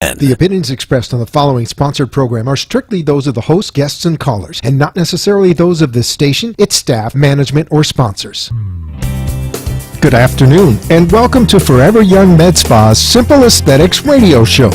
Wwnn. The opinions expressed on the following sponsored program are strictly those of the host, guests, and callers, and not necessarily those of this station, its staff, management, or sponsors. Good afternoon, and welcome to Forever Young Med Spa's Simple Aesthetics radio show,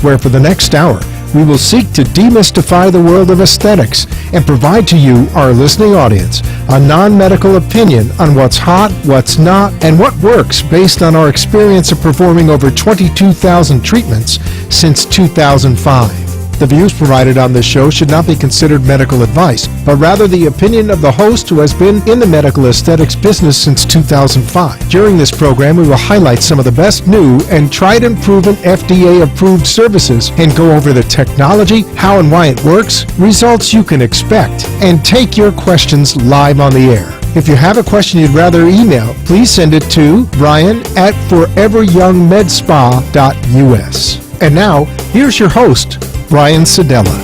where for the next hour, we will seek to demystify the world of aesthetics and provide to you, our listening audience, a non-medical opinion on what's hot, what's not, and what works based on our experience of performing over 22,000 treatments since 2005. The views provided on this show should not be considered medical advice, but rather the opinion of the host who has been in the medical aesthetics business since 2005. During this program, we will highlight some of the best new and tried and proven FDA-approved services and go over the technology, how and why it works, results you can expect, and take your questions live on the air. If you have a question you'd rather email, please send it to brian@foreveryoungmedspa.us. And now, here's your host, Brian Sedella.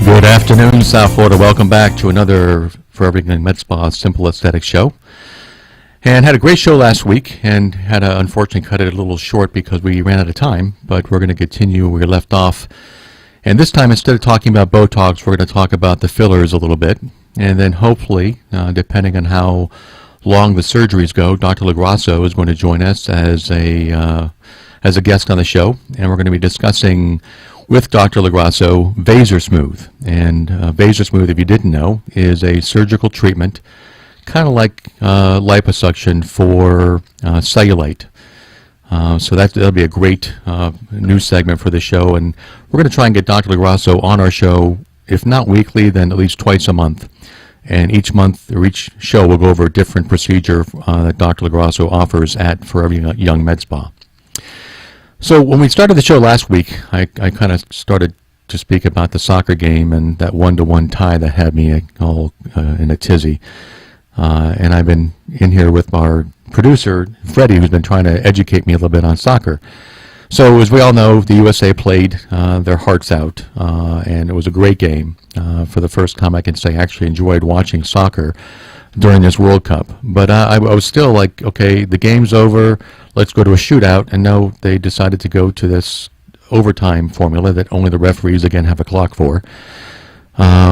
Good afternoon, South Florida. Welcome back to another Forever Young Med Spa Simple Aesthetics show. And had a great show last week and had to unfortunately cut it a little short because we ran out of time, but we're going to continue where we left off. And this time, instead of talking about Botox, we're going to talk about the fillers a little bit. And then hopefully, depending on how long the surgeries go, Dr. LaGrasso is going to join us as a guest on the show, and we're going to be discussing with Dr. LaGrasso VasorSmooth. And VasorSmooth, if you didn't know, is a surgical treatment, kind of like liposuction for cellulite. So that'll be a great news segment for the show, and we're going to try and get Dr. LaGrasso on our show, if not weekly, then at least twice a month. And each month or each show we'll go over a different procedure that Dr. LaGrasso offers at Forever Young Med Spa. So when we started the show last week, I kind of started to speak about the soccer game and that 1-to-1 tie that had me all in a tizzy. And I've been in here with our producer, Freddie, who's been trying to educate me a little bit on soccer. So as we all know, the USA played their hearts out, and it was a great game. For the first time, I can say I actually enjoyed watching soccer during this World Cup. But I was still like, okay, the game's over, let's go to a shootout. And no, they decided to go to this overtime formula that only the referees again have a clock for,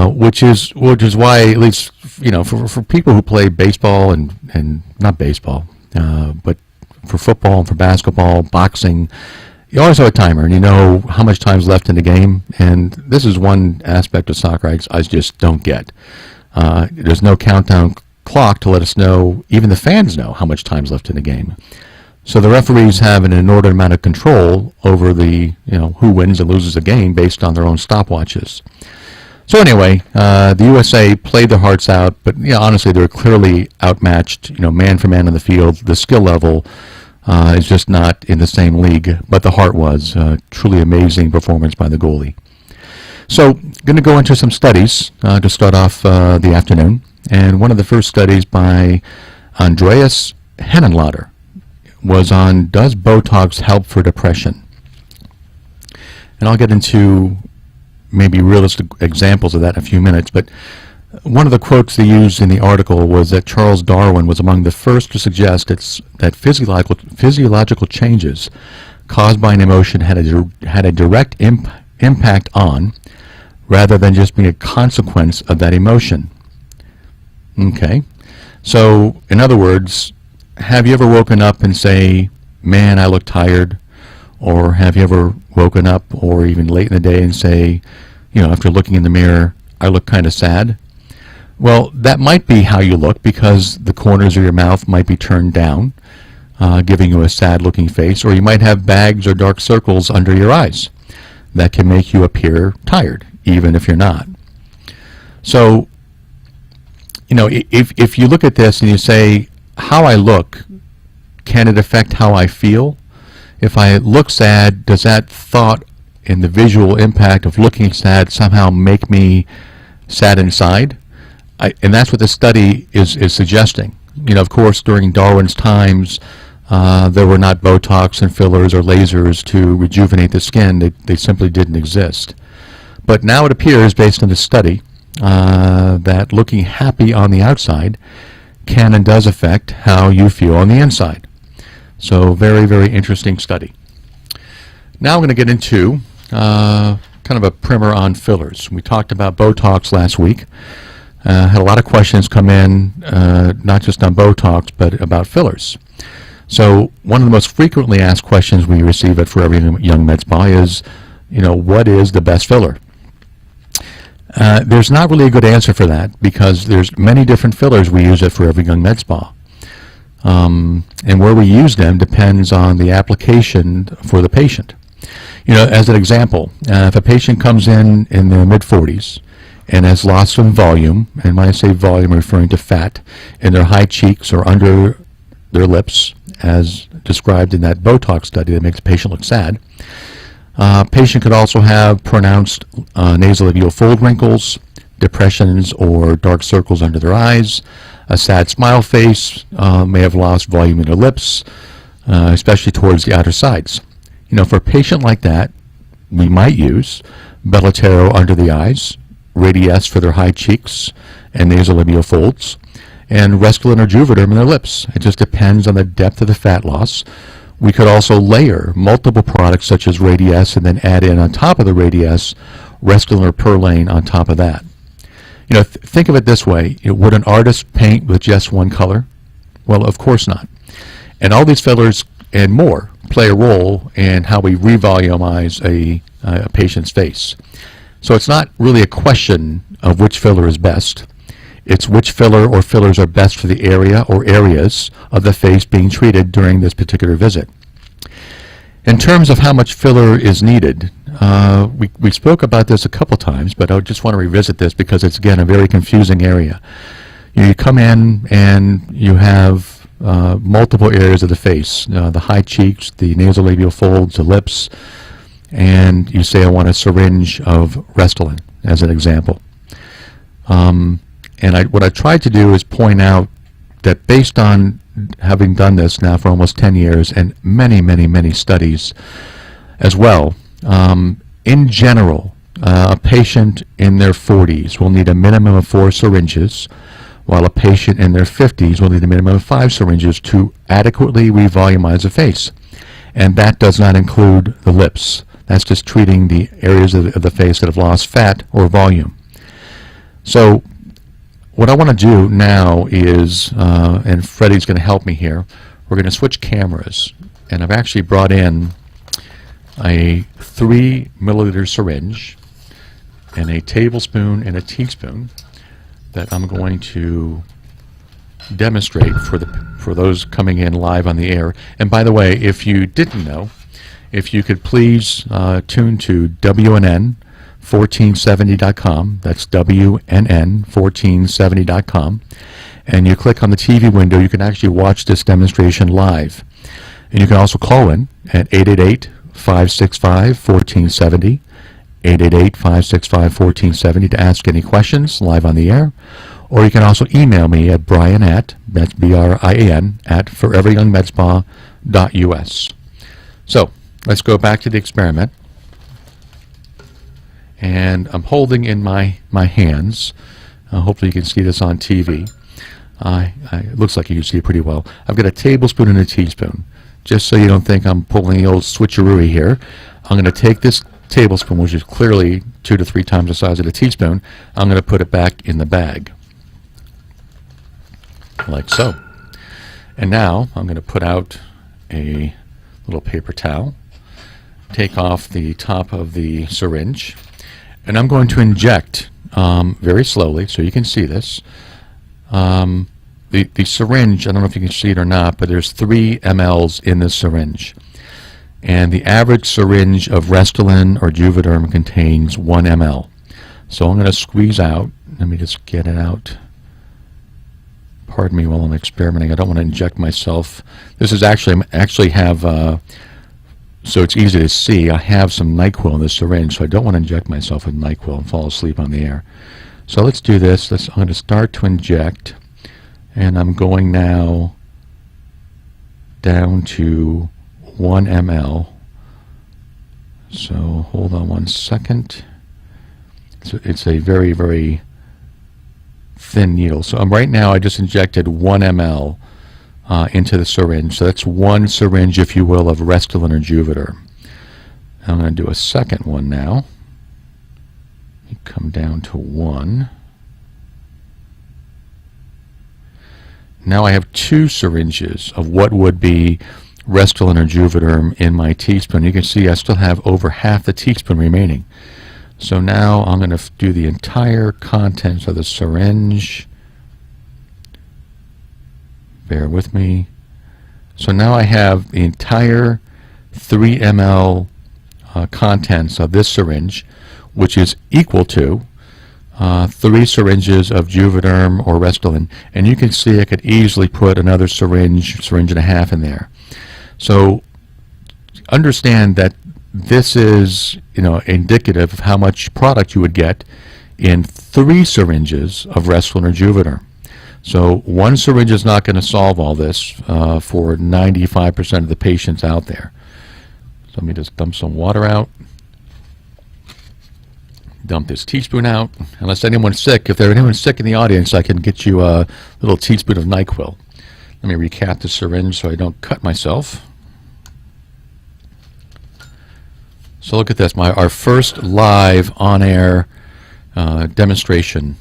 which is why, at least for people who play baseball and not baseball, but for football and for basketball, boxing, you always have a timer, and you know how much time's left in the game. And this is one aspect of soccer I just don't get. There's no countdown clock to let us know, even the fans know how much time's left in the game. So the referees have an inordinate amount of control over the who wins and loses a game based on their own stopwatches. So anyway, the USA played their hearts out, but honestly, they were clearly outmatched. Man for man on the field, the skill level is just not in the same league, but the heart was. Truly amazing performance by the goalie. So, going to go into some studies to start off the afternoon. And one of the first studies by Andreas Henenlotter was on, does Botox help for depression? And I'll get into maybe realistic examples of that in a few minutes, but one of the quotes they used in the article was that Charles Darwin was among the first to suggest that physiological changes caused by an emotion had a direct impact on, rather than just being a consequence of that emotion. Okay, so in other words, have you ever woken up and say, man, I look tired? Or have you ever woken up, or even late in the day, and say, after looking in the mirror, I look kind of sad? Well, that might be how you look because the corners of your mouth might be turned down, giving you a sad-looking face, or you might have bags or dark circles under your eyes that can make you appear tired, even if you're not. So, if you look at this and you say, how I look, can it affect how I feel? If I look sad, does that thought and the visual impact of looking sad somehow make me sad inside? And that's what the study is suggesting. Of course, during Darwin's times, there were not Botox and fillers or lasers to rejuvenate the skin. They simply didn't exist. But now it appears, based on the study, that looking happy on the outside can and does affect how you feel on the inside. So very, very interesting study. Now I'm going to get into kind of a primer on fillers. We talked about Botox last week. Had a lot of questions come in, not just on Botox, but about fillers. So one of the most frequently asked questions we receive at Forever Young Med Spa is, what is the best filler? There's not really a good answer for that because there's many different fillers we use at Forever Young Med Spa. And where we use them depends on the application for the patient. As an example, if a patient comes in their mid-40s and has lost some volume, and when I say volume, I'm referring to fat in their high cheeks or under their lips, as described in that Botox study that makes a patient look sad, patient could also have pronounced nasolabial fold wrinkles, depressions or dark circles under their eyes, a sad smile face, may have lost volume in their lips, especially towards the outer sides. For a patient like that, we might use Belotero under the eyes, Radiesse for their high cheeks and nasolabial folds, and Restylane or Juvederm in their lips. It just depends on the depth of the fat loss. We could also layer multiple products such as Radiesse and then add in on top of the Radiesse Restylane or Perlane on top of that. Think of it this way. Would an artist paint with just one color? Well, of course not. And all these fillers and more play a role in how we revolumize a patient's face. So it's not really a question of which filler is best. It's which filler or fillers are best for the area or areas of the face being treated during this particular visit. In terms of how much filler is needed, we spoke about this a couple times, but I just want to revisit this because it's, again, a very confusing area. You come in and you have multiple areas of the face, the high cheeks, the nasolabial folds, the lips, and you say, I want a syringe of Restylane, as an example. And what I tried to do is point out that based on having done this now for almost 10 years and many, many, many studies as well, in general, a patient in their 40s will need a minimum of 4 syringes, while a patient in their 50s will need a minimum of 5 syringes to adequately revolumize the face. And that does not include the lips. That's just treating the areas of the face that have lost fat or volume. So what I want to do now is, and Freddie's going to help me here, we're going to switch cameras. And I've actually brought in a 3 milliliter syringe and a tablespoon and a teaspoon that I'm going to demonstrate for those coming in live on the air. And by the way, if you didn't know, if you could please tune to Wwnn 1470.com, that's WNN 1470.com, and you click on the TV window, you can actually watch this demonstration live. And you can also call in at 888-565-1470, 888-565-1470 to ask any questions live on the air. Or you can also email me at Brian that's BRIAN, at foreveryoungmedspa.us. So let's go back to the experiment. And I'm holding in my hands, hopefully you can see this on TV. It looks like you can see it pretty well. I've got a tablespoon and a teaspoon. Just so you don't think I'm pulling the old switcheroo here, I'm going to take this tablespoon, which is clearly 2 to 3 times the size of the teaspoon. I'm going to put it back in the bag, like so. And now I'm going to put out a little paper towel, take off the top of the syringe, and I'm going to inject very slowly, so you can see this. The syringe, I don't know if you can see it or not, but there's 3 mLs in this syringe. And the average syringe of Restylane or Juvederm contains 1 ml. So I'm going to squeeze out. Let me just get it out. Pardon me while I'm experimenting. I don't want to inject myself. This is actually have, so it's easy to see, I have some NyQuil in this syringe, so I don't want to inject myself with NyQuil and fall asleep on the air. So let's do this. I'm going to start to inject, and I'm going now down to 1 ml. So hold on one second. So it's a very, very thin needle. So right now I just injected 1 ml into the syringe. So that's 1 syringe, if you will, of Restylane or Juvederm. I'm going to do a second one now. You come down to 1. Now I have 2 syringes of what would be Restylane or Juvederm in my teaspoon. You can see I still have over half the teaspoon remaining. So now I'm going to do the entire contents of the syringe. Bear with me. So now I have the entire 3 ml contents of this syringe, which is equal to 3 syringes of Juvederm or Restylane. And you can see I could easily put another syringe and a half in there. So understand that this is, indicative of how much product you would get in 3 syringes of Restylane or Juvederm. So 1 syringe is not going to solve all this for 95% of the patients out there. So let me just dump some water out. Dump this teaspoon out. Unless anyone's sick, if there's anyone sick in the audience, I can get you a little teaspoon of NyQuil. Let me recap the syringe so I don't cut myself. So look at this, our first live on-air demonstration,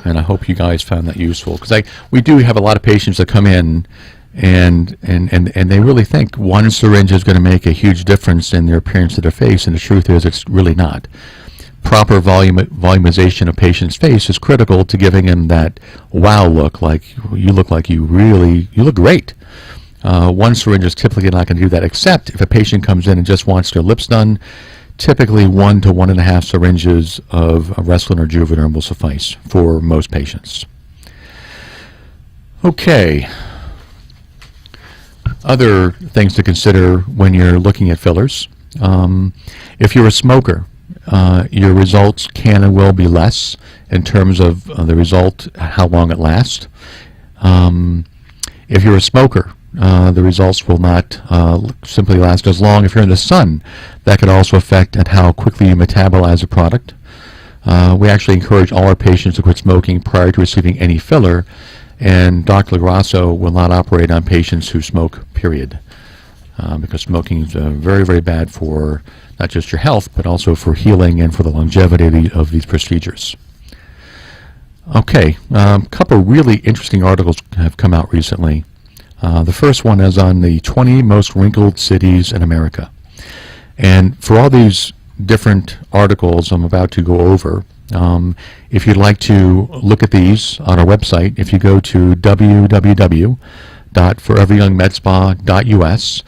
and I hope you guys found that useful, because we do have a lot of patients that come in and they really think 1 syringe is going to make a huge difference in their appearance of their face, and the truth is it's really not. Proper volumization of patient's face is critical to giving him that wow look, like you look great. 1 syringe is typically not going to do that, except if a patient comes in and just wants their lips done. Typically 1 to 1.5 syringes of Restylane or Juvederm will suffice for most patients. Okay. Other things to consider when you're looking at fillers. If you're a smoker, your results can and will be less in terms of the result, how long it lasts. If you're a smoker, the results will not simply last as long. If you're in the sun, that could also affect at how quickly you metabolize a product. We actually encourage all our patients to quit smoking prior to receiving any filler, and Dr. LaGrasso will not operate on patients who smoke, period, because smoking is very, very bad for not just your health, but also for healing and for the longevity of these procedures. Okay, a couple really interesting articles have come out recently. The first one is on the 20 most wrinkled cities in America. And for all these different articles I'm about to go over, if you'd like to look at these on our website, if you go to www.foreveryoungmedspa.us,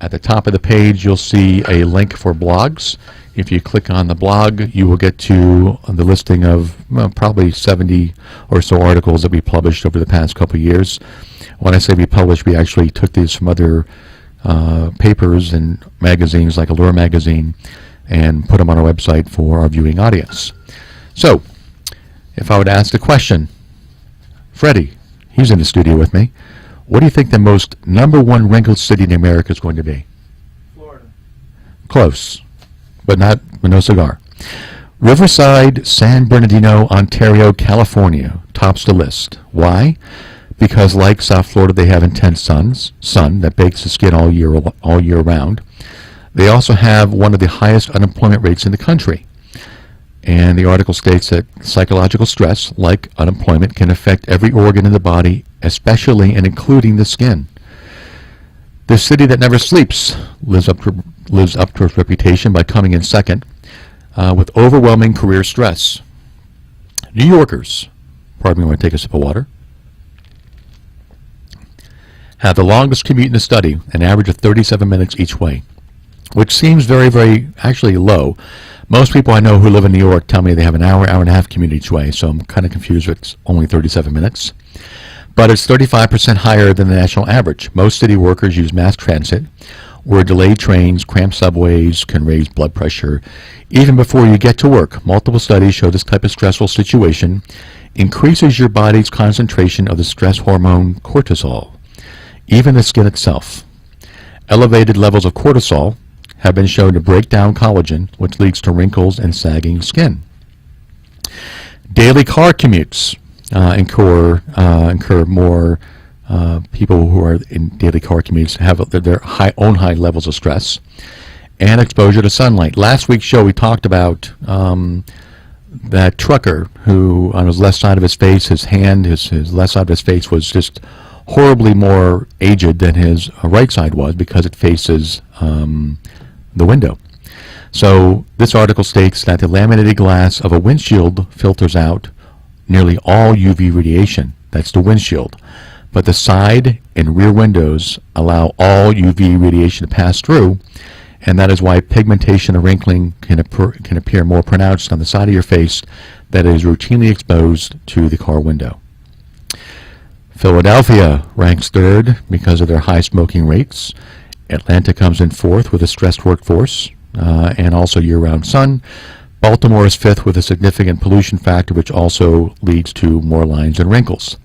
at the top of the page you'll see a link for blogs. If you click on the blog, you will get to the listing of probably 70 or so articles that we published over the past couple of years. When I say we published, we actually took these from other papers and magazines like Allure magazine and put them on our website for our viewing audience. So, if I would ask the question, Freddie, he's in the studio with me, what do you think the most #1 wrinkled city in America is going to be? Florida. Close, but no cigar. Riverside, San Bernardino, Ontario, California tops the list. Why? Because like South Florida, they have intense sun that bakes the skin all year round. They also have one of the highest unemployment rates in the country. And the article states that psychological stress, like unemployment, can affect every organ in the body, especially and including the skin. The city that never sleeps lives up to its reputation by coming in second, with overwhelming career stress. New Yorkers, pardon me when I take a sip of water, have the longest commute in the study, an average of 37 minutes each way, which seems very, very actually low. Most people I know who live in New York tell me they have an hour and a half commute each way, so I'm kind of confused with it's only 37 minutes. But it's 35% higher than the national average. Most city workers use mass transit, where delayed trains, cramped subways can raise blood pressure. Even before you get to work, multiple studies show this type of stressful situation increases your body's concentration of the stress hormone cortisol, even the skin itself. Elevated levels of cortisol have been shown to break down collagen, which leads to wrinkles and sagging skin. Daily car commutes incur more people who are in daily car commutes have their own high levels of stress. and exposure to sunlight. Last week's show we talked about that trucker who on his left side of his face, his left side of his face was just horribly more aged than his right side was because it faces the window. So this article states that the laminated glass of a windshield filters out nearly all UV radiation. That's the windshield. But the side and rear windows allow all UV radiation to pass through, and that is why pigmentation and wrinkling can appear more pronounced on the side of your face that is routinely exposed to the car window. Philadelphia ranks third because of their high smoking rates. Atlanta comes in fourth with a stressed workforce and also year-round sun. Baltimore is fifth with a significant pollution factor, which also leads to more lines and wrinkles.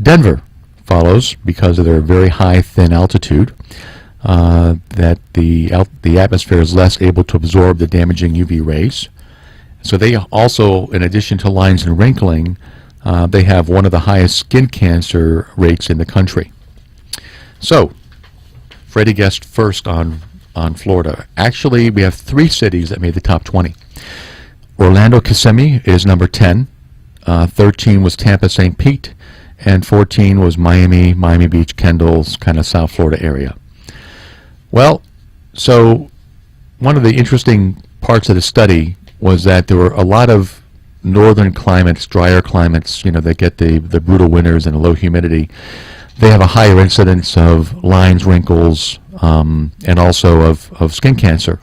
Denver follows because of their very high, thin altitude, that the atmosphere is less able to absorb the damaging UV rays. So they also, in addition to lines and wrinkling, they have one of the highest skin cancer rates in the country. So, Freddie guessed first on Florida. Actually, we have 3 cities that made the top 20. Orlando Kissimmee is number 10. 13 was Tampa St. Pete. And 14 was Miami Beach, Kendall's kind of South Florida area. Well, so one of the interesting parts of the study was that there were a lot of northern climates, drier climates, that get the brutal winters and low humidity. They have a higher incidence of lines, wrinkles, and also of skin cancer.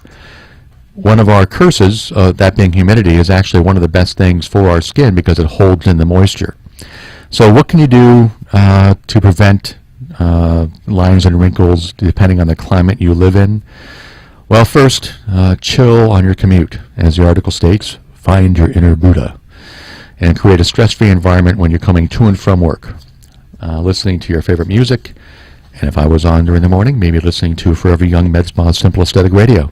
One of our curses, that being humidity, is actually one of the best things for our skin because it holds in the moisture. So what can you do to prevent lines and wrinkles depending on the climate you live in? Well, first, chill on your commute. As the article states, find your inner Buddha and create a stress-free environment when you're coming to and from work. Listening to your favorite music, and if I was on during the morning, maybe listening to Forever Young Med Spa's Simple Aesthetic Radio.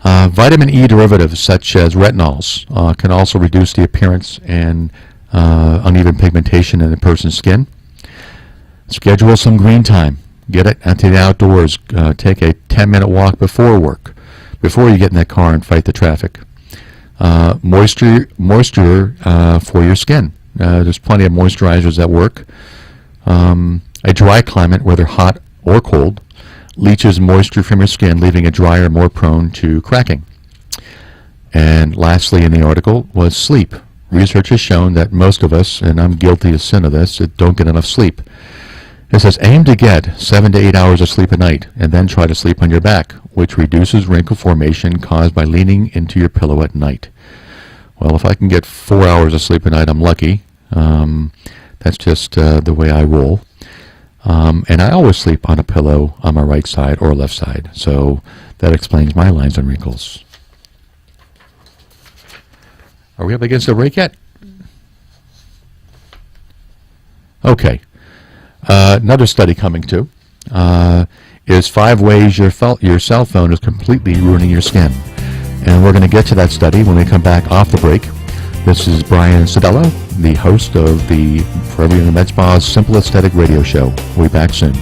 Vitamin E derivatives such as retinols can also reduce the appearance and uneven pigmentation in a person's skin. Schedule some green time. Get it out to the outdoors. Take a 10-minute walk before work, before you get in that car and fight the traffic. Moisture for your skin. There's plenty of moisturizers that work. A dry climate, whether hot or cold, leaches moisture from your skin, leaving it drier, more prone to cracking. And lastly in the article was sleep. Research has shown that most of us, and I'm guilty of sin of this, don't get enough sleep. It says aim to get 7 to 8 hours of sleep a night and then try to sleep on your back, which reduces wrinkle formation caused by leaning into your pillow at night. Well, if I can get 4 hours of sleep a night, I'm lucky. That's just the way I roll. And I always sleep on a pillow on my right side or left side, so that explains my lines and wrinkles. Are we up against the break yet? Okay. Another study coming to is 5 ways your cell phone is completely ruining your skin. And we're going to get to that study when we come back off the break. This is Brian Sedella, the host of the Forever Young Med Spa's Simple Aesthetic Radio Show. We'll be back soon.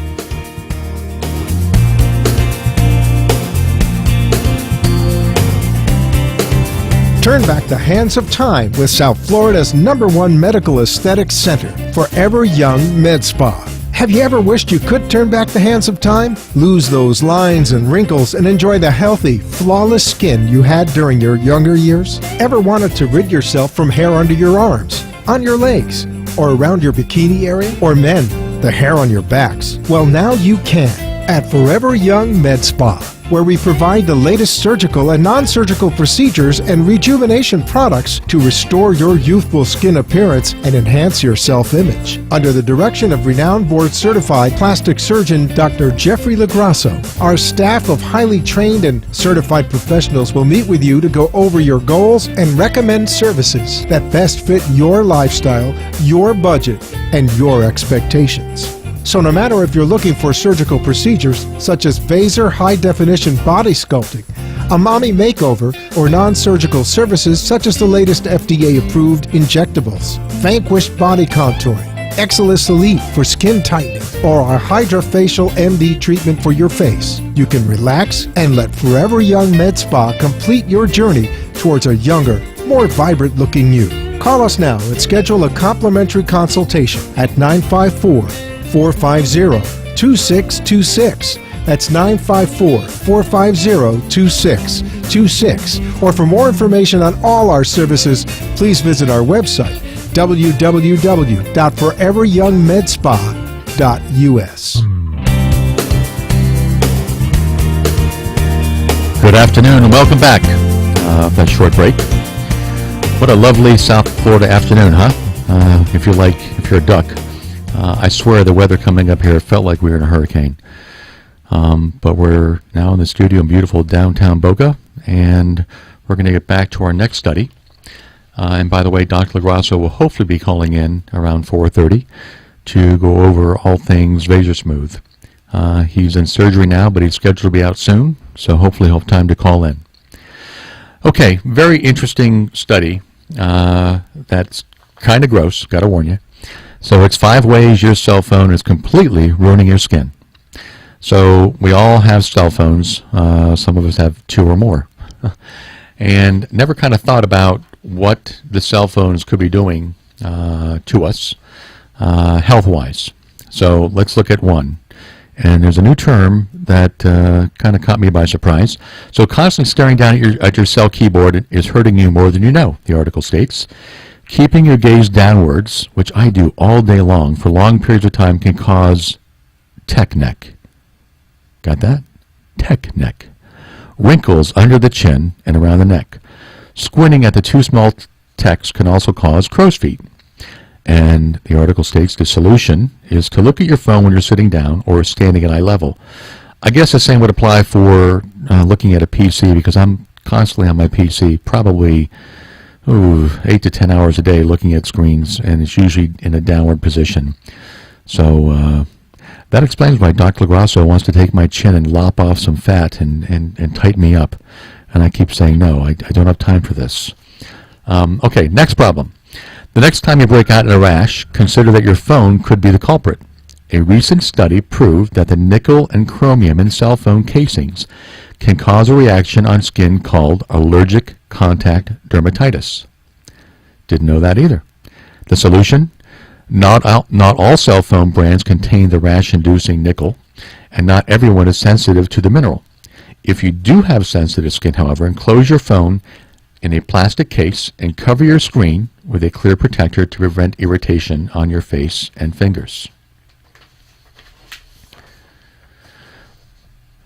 Turn back the hands of time with South Florida's #1 medical aesthetics center, Forever Young Med Spa. Have you ever wished you could turn back the hands of time? Lose those lines and wrinkles and enjoy the healthy, flawless skin you had during your younger years? Ever wanted to rid yourself from hair under your arms, on your legs, or around your bikini area? Or men, the hair on your backs? Well, now you can at Forever Young Med Spa, where we provide the latest surgical and non-surgical procedures and rejuvenation products to restore your youthful skin appearance and enhance your self-image. Under the direction of renowned board-certified plastic surgeon Dr. Jeffrey Lagrasso, our staff of highly trained and certified professionals will meet with you to go over your goals and recommend services that best fit your lifestyle, your budget, and your expectations. So no matter if you're looking for surgical procedures such as Vaser high-definition body sculpting, a mommy makeover, or non-surgical services such as the latest FDA-approved injectables, Vanquish body contouring, Exilis Elite for skin tightening, or our Hydrafacial MD treatment for your face. You can relax and let Forever Young Med Spa complete your journey towards a younger, more vibrant looking you. Call us now and schedule a complimentary consultation at 954-450-2626. That's 954-450-2626. Or for more information on all our services, please visit our website, www.foreveryoungmedspa.us. Good afternoon and welcome back. That short break. What a lovely South Florida afternoon, huh? If you're a duck. I swear the weather coming up here felt like we were in a hurricane. But we're now in the studio in beautiful downtown Boca, and we're going to get back to our next study. And by the way, Dr. LaGrasso will hopefully be calling in around 4:30 to go over all things Razor Smooth. He's in surgery now, but he's scheduled to be out soon, so hopefully he'll have time to call in. Okay, very interesting study. That's kind of gross, got to warn you. So it's 5 ways your cell phone is completely ruining your skin. So we all have cell phones. Some of us have 2 or more. And never kind of thought about what the cell phones could be doing to us health-wise. So let's look at one. And there's a new term that kind of caught me by surprise. So constantly staring down at your cell keyboard is hurting you more than you know, the article states. Keeping your gaze downwards, which I do all day long, for long periods of time can cause tech neck. Got that? Tech neck. Wrinkles under the chin and around the neck. Squinting at the too small text can also cause crow's feet. And the article states the solution is to look at your phone when you're sitting down or standing at eye level. I guess the same would apply for looking at a PC, because I'm constantly on my PC, probably 8 to 10 hours a day looking at screens, and it's usually in a downward position. So that explains why Dr. LaGrasso wants to take my chin and lop off some fat and tighten me up. And I keep saying, no, I don't have time for this. Okay, next problem. The next time you break out in a rash, consider that your phone could be the culprit. A recent study proved that the nickel and chromium in cell phone casings can cause a reaction on skin called allergic contact dermatitis. Didn't know that either. The solution? Not all cell phone brands contain the rash-inducing nickel, and not everyone is sensitive to the mineral. If you do have sensitive skin, however, enclose your phone in a plastic case and cover your screen with a clear protector to prevent irritation on your face and fingers.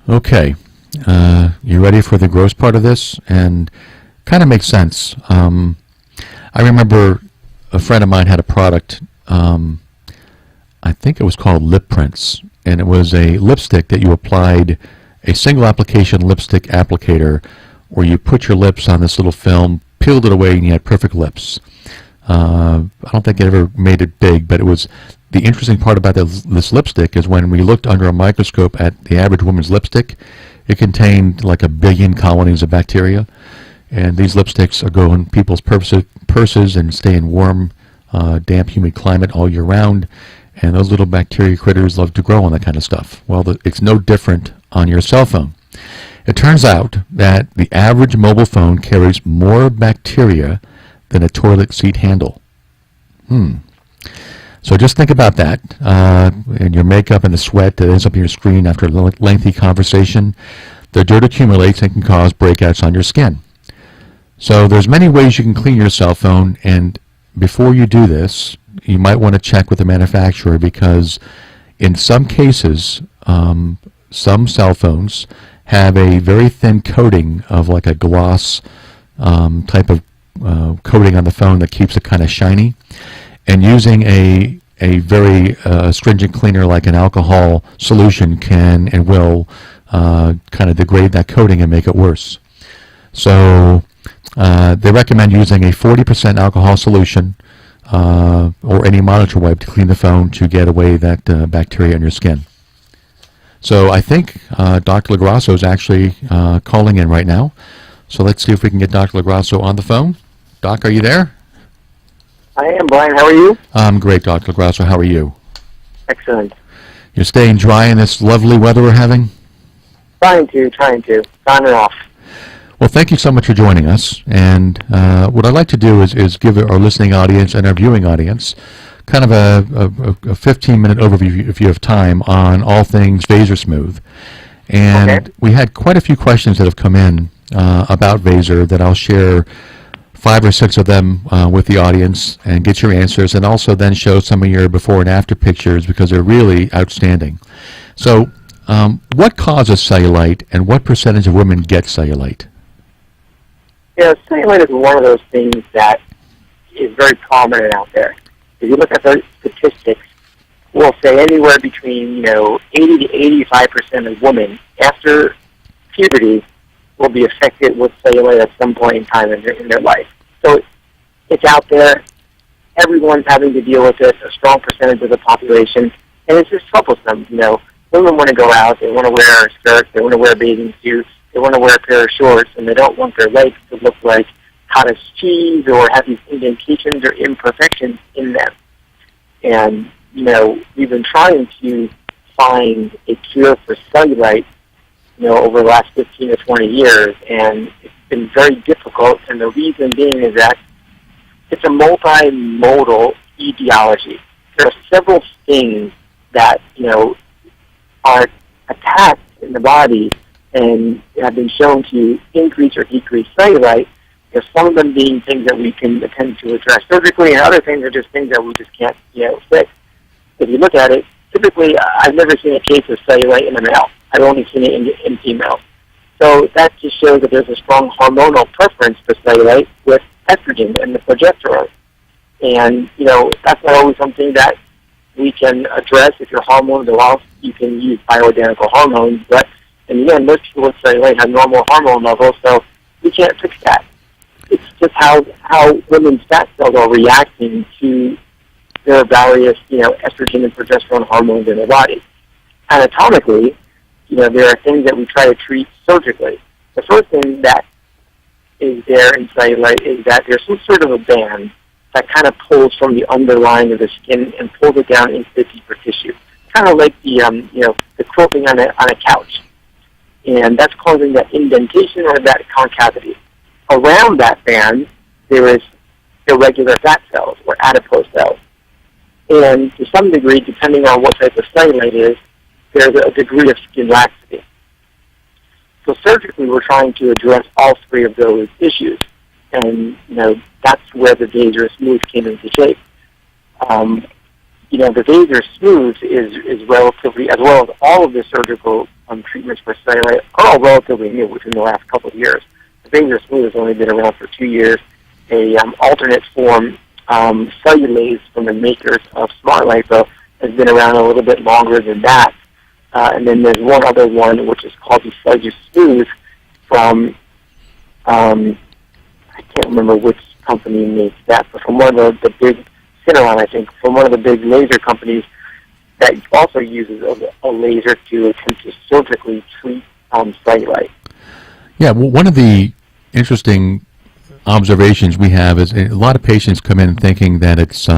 Okay, you ready for the gross part of this? And kind of makes sense. I remember a friend of mine had a product, I think it was called Lip Prints, and it was a lipstick that you applied, a single application lipstick applicator, where you put your lips on this little film, peeled it away, and you had perfect lips. I don't think it ever made it big, but it was the interesting part about this lipstick is when we looked under a microscope at the average woman's lipstick, it contained like 1 billion colonies of bacteria. And these lipsticks go in people's purses and stay in warm, damp, humid climate all year round. And those little bacteria critters love to grow on that kind of stuff. Well, it's no different on your cell phone. It turns out that the average mobile phone carries more bacteria than a toilet seat handle. So just think about that. And your makeup and the sweat that ends up on your screen after a lengthy conversation, the dirt accumulates and can cause breakouts on your skin. So there's many ways you can clean your cell phone, and before you do this, you might want to check with the manufacturer, because in some cases, some cell phones have a very thin coating of like a gloss type of coating on the phone that keeps it kind of shiny. And using a very stringent cleaner like an alcohol solution can and will kind of degrade that coating and make it worse. So they recommend using a 40% alcohol solution or any monitor wipe to clean the phone to get away that bacteria on your skin. So I think Dr. LaGrasso is actually calling in right now. So let's see if we can get Dr. LaGrasso on the phone. Doc, are you there? I am, Brian. How are you? I'm great, Dr. Grasser. How are you? Excellent. You're staying dry in this lovely weather we're having? Trying to. On and off. Well, thank you so much for joining us. And what I'd like to do is give our listening audience and our viewing audience kind of a 15-minute overview, if you have time, on all things Vaser Smooth. And we had quite a few questions that have come in about Vaser that I'll share 5 or 6 of them with the audience and get your answers, and also then show some of your before and after pictures because they're really outstanding. So what causes cellulite, and what percentage of women get cellulite? Yeah, cellulite is one of those things that is very prominent out there. If you look at the statistics, we'll say anywhere between 80 to 85% of women after puberty will be affected with cellulite at some point in time in their life. So it's out there. Everyone's having to deal with it, a strong percentage of the population, and it's just troublesome. Women want to go out, they want to wear a skirt, they want to wear bathing suits, they want to wear a pair of shorts, and they don't want their legs to look like cottage cheese or have these indentations or imperfections in them. And, we've been trying to find a cure for cellulite, over the last 15 to 20 years, and it's been very difficult, and the reason being is that it's a multimodal etiology. There are several things that, are attacked in the body and have been shown to increase or decrease cellulite. There's some of them being things that we can attempt to address surgically, and other things are just things that we just can't, fix. If you look at it, typically I've never seen a case of cellulite in a male. I've only seen it in females. So that just shows that there's a strong hormonal preference for cellulite with estrogen and the progesterone. And, that's not always something that we can address. If your hormones are off, you can use bioidentical hormones. But, and again, most people with cellulite have normal hormone levels, so we can't fix that. It's just how women's fat cells are reacting to their various, estrogen and progesterone hormones in their body. Anatomically, there are things that we try to treat surgically. The first thing that is there in cellulite is that there's some sort of a band that kind of pulls from the underlying of the skin and pulls it down into the deeper tissue, kind of like the quilting on a couch. And that's causing that indentation or that concavity. Around that band, there is irregular fat cells or adipose cells. And to some degree, depending on what type of cellulite is, there's a degree of skin laxity. So surgically, we're trying to address all 3 of those issues. And, that's where the Vaser Smooth came into shape. The Vaser Smooth is relatively, as well as all of the surgical treatments for cellulite, are all relatively new within the last couple of years. The Vaser Smooth has only been around for 2 years. A alternate form, cellulase from the makers of Smart Lipo, has been around a little bit longer than that. And then there's one other one, which is called the Vaser Smooth from, I can't remember which company makes that, but from one of the big, Cineron, I think, from one of the big laser companies that also uses a laser to attempt to surgically treat cellulite. Yeah, well, one of the interesting observations we have is a lot of patients come in thinking that it's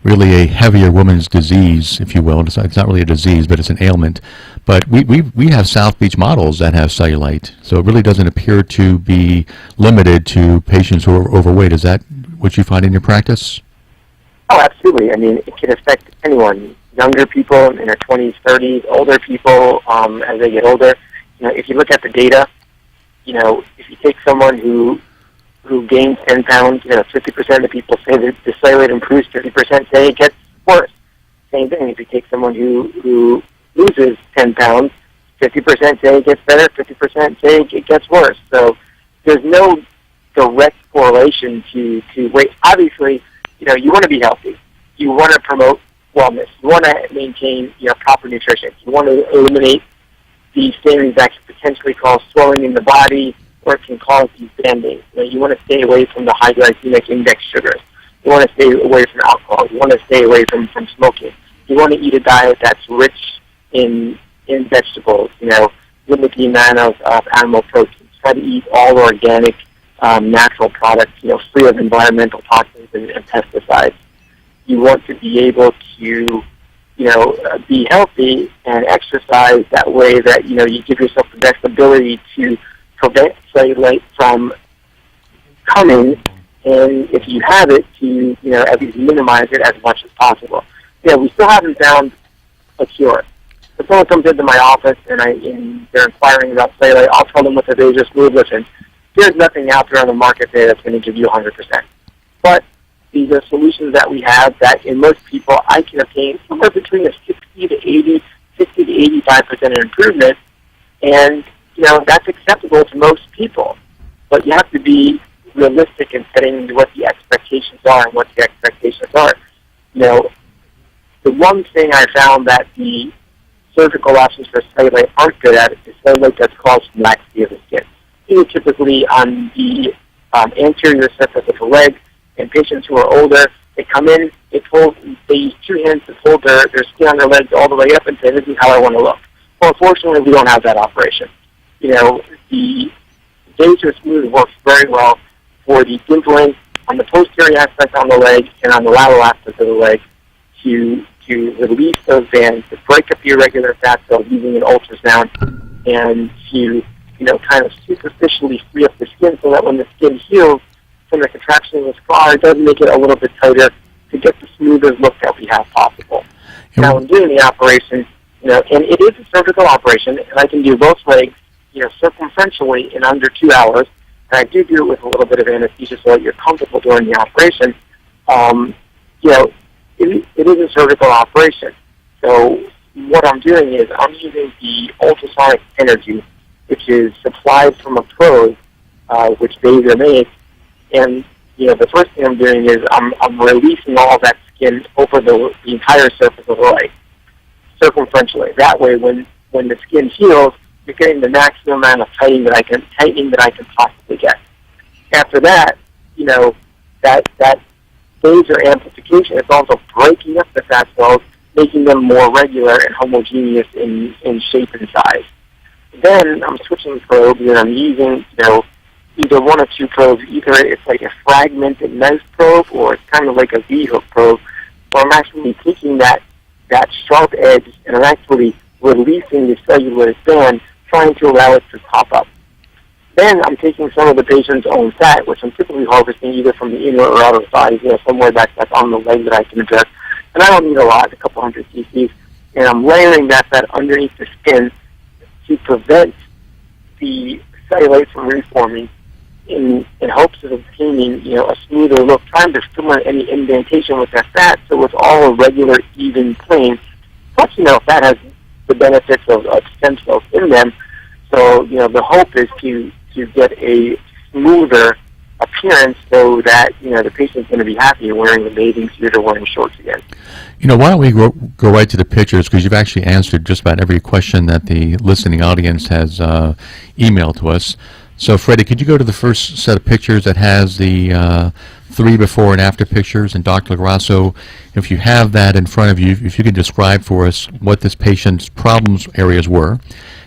really a heavier woman's disease, if you will. It's not really a disease, but it's an ailment. But we have South Beach models that have cellulite, so it really doesn't appear to be limited to patients who are overweight. Is that what you find in your practice? Oh, absolutely. I mean, it can affect anyone, younger people in their 20s, 30s, older people as they get older. If you look at the data, if you take someone who gains 10 pounds, 50% of the people say that the cellulite improves, 50% say it gets worse. Same thing, if you take someone who loses 10 pounds, 50% say it gets better, 50% say it gets worse. So there's no direct correlation to weight. Obviously, you want to be healthy. You want to promote wellness. You want to maintain proper nutrition. You want to eliminate these things that can potentially cause swelling in the body, or it can cause these band-aids. You want to stay away from the high glycemic index sugars. You want to stay away from alcohol. You want to stay away from smoking. You want to eat a diet that's rich in vegetables, limit the amount of animal proteins. Try to eat all organic natural products, free of environmental toxins and pesticides. You want to be able to, be healthy and exercise that way that, you give yourself the best ability to prevent cellulite from coming, and if you have it, to, at least minimize it as much as possible. We still haven't found a cure. If someone comes into my office and they're inquiring about cellulite, I'll tell them with a Vaser Smooth, listen, there's nothing out there on the market today that's going to give you 100%. But these are solutions that we have that in most people I can obtain somewhere between a 60 to 80, 60 to 85% improvement, and that's acceptable to most people. But you have to be realistic in setting what the expectations are and what the expectations are. The one thing I found that the surgical options for cellulite aren't good at is cellulite that's caused from laxity of the skin. Either typically on the anterior surface of the leg. And patients who are older, they come in, they use two hands to pull their skin on their legs all the way up and say, this is how I want to look. Well, unfortunately, we don't have that operation. The Vaser Smooth works very well for the dimpling on the posterior aspect on the leg and on the lateral aspect of the leg to release those bands, to break up the irregular fat cells using an ultrasound, and to, kind of superficially free up the skin so that when the skin heals from the contraction of the scar, it does make it a little bit tighter to get the smoothest look that we have possible. Now, in doing the operation, and it is a surgical operation, and I can do both legs, circumferentially in under 2 hours, and I do it with a little bit of anesthesia so that you're comfortable during the operation. It is a surgical operation. So what I'm doing is I'm using the ultrasonic energy, which is supplied from a probe, which Vaser makes, and the first thing I'm doing is I'm releasing all that skin over the entire surface of the leg, circumferentially. That way, when the skin heals, you're getting the maximum amount of tightening that I can possibly get. After that, that Vaser amplification is also breaking up the fat cells, making them more regular and homogeneous in shape and size. Then I'm switching probes, and I'm using, either one or two probes. Either it's like a fragmented MES probe, or it's kind of like a V-hook probe, where I'm actually taking that sharp edge and I'm actually releasing the cellular band, trying to allow it to pop up. Then I'm taking some of the patient's own fat, which I'm typically harvesting either from the inner or outer thighs, somewhere that's on the leg that I can address. And I don't need a lot, a couple hundred cc's, and I'm layering that fat underneath the skin to prevent the cellulite from reforming, in hopes of obtaining, a smoother look, trying to fill in any indentation with that fat so it's all a regular, even plane. Plus, fat has the benefits of stem cells in them. So, the hope is to get a smoother appearance so that, the patient's going to be happy wearing a bathing suit or wearing shorts again. Why don't we go right to the pictures, because you've actually answered just about every question that the listening audience has emailed to us. So, Freddie, could you go to the first set of pictures that has the 3 before and after pictures? And Dr. Grasso, if you have that in front of you, if you could describe for us what this patient's problems areas were,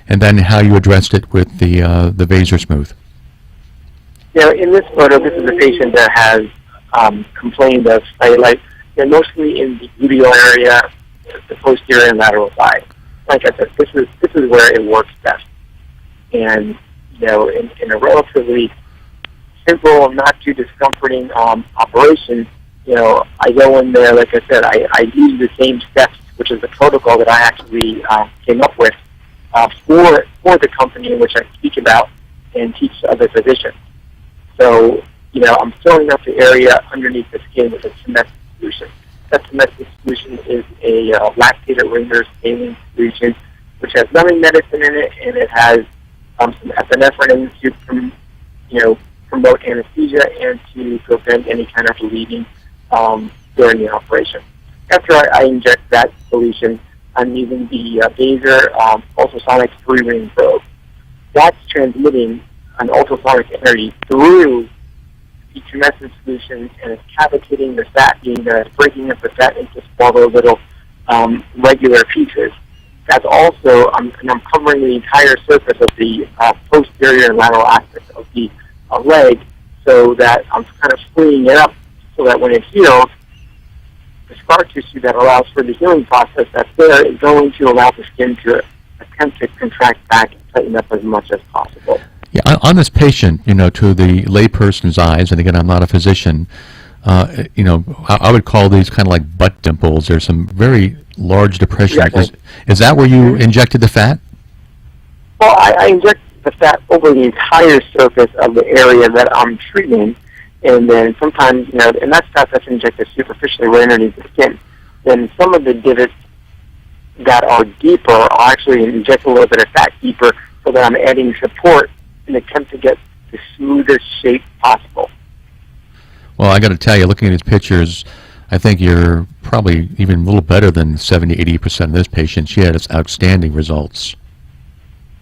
and then how you addressed it with the Vaser Smooth. In this photo, this is a patient that has complained of cellulite, mostly in the gluteal area, the posterior and lateral thigh. Like I said, this is where it works best. And in a relatively simple, not too discomforting operation, I go in there, like I said, I use the same steps, which is the protocol that I actually came up with for the company in which I speak about and teach other physicians. So, I'm filling up the area underneath the skin with a tumescent solution. That tumescent solution is a lactated ringer saline solution, which has numbing medicine in it, and it has some epinephrine to promote anesthesia and to prevent any kind of bleeding during the operation. After I inject that solution, I'm using the Vaser ultrasonic 3-ring probe. That's transmitting an ultrasonic energy through the tumescent solution, and it's cavitating the fat, breaking up the fat into smaller little regular pieces. That's also, I'm covering the entire surface of the posterior and lateral aspect of the leg so that I'm kind of freeing it up so that when it heals, the scar tissue that allows for the healing process that's there is going to allow the skin to attempt to contract back and tighten up as much as possible. Yeah, on this patient, to the layperson's eyes, and again, I'm not a physician, I would call these kind of like butt dimples. There's some very large depression. Exactly. Is that where you injected the fat? Well, I inject the fat over the entire surface of the area that I'm treating, and then sometimes, and that's fat that's injected superficially right underneath the skin. Then some of the divots that are deeper, I'll actually inject a little bit of fat deeper so that I'm adding support in an attempt to get the smoothest shape possible. Well, I got to tell you, looking at his pictures, I think you're probably even a little better than 70-80% of this patient. She had outstanding results.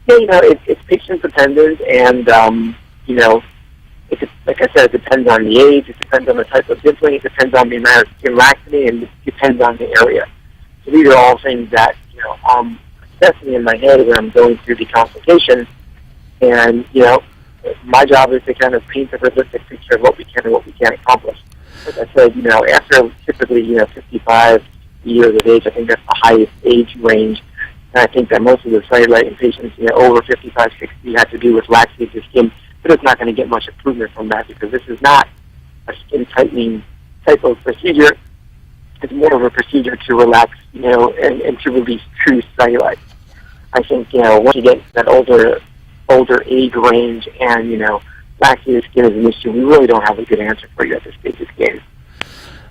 Yeah, it's patient dependent, and like I said, it depends on the age, it depends on the type of dimpling, it depends on the amount of skin laxity, and it depends on the area. So these are all things that I'm assessing in my head when I'm going through the consultation, and my job is to kind of paint a realistic picture of what we can and what we can't accomplish. Like I said, after typically 55 years of age, I think that's the highest age range. And I think that most of the cellulite in patients, over 55, 60 have to do with laxity of the skin, but it's not going to get much improvement from that because this is not a skin tightening type of procedure. It's more of a procedure to relax, and to release true cellulite. I think, once you get that older age range and, laxity of skin is an issue, we really don't have a good answer for you at this stage of the game.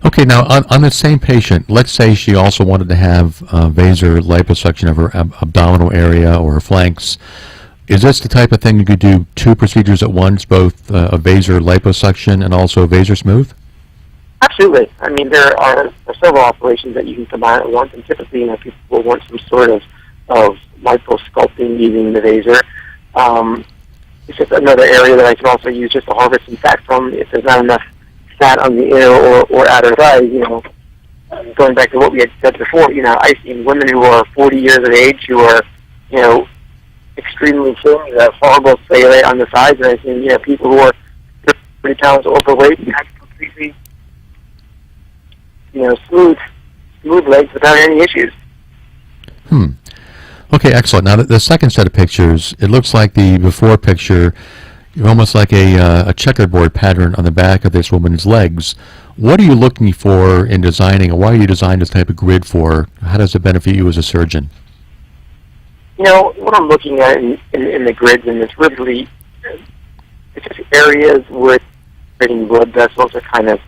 Okay, now on the same patient, let's say she also wanted to have vasor liposuction of her abdominal area or her flanks. Is this the type of thing you could do two procedures at once, both a vasor liposuction and also a vasor smooth? Absolutely. I mean, there are several operations that you can combine at once, and typically, people will want some sort of liposculpting using the vasor. It's just another area that I can also use just to harvest some fat from if there's not enough fat on the inner or outer thigh. Going back to what we had said before, I've seen women who are 40 years of age who are, extremely thin, have horrible cellulite on the sides, and I've seen, people who are 30 pounds overweight and have completely, smooth legs without any issues. Okay, excellent. Now, the second set of pictures, it looks like the before picture, almost like a checkerboard pattern on the back of this woman's legs. What are you looking for in designing, or why are you designing this type of grid for? How does it benefit you as a surgeon? What I'm looking at in the grids, and it's really, it's just areas where creating blood vessels are kind of,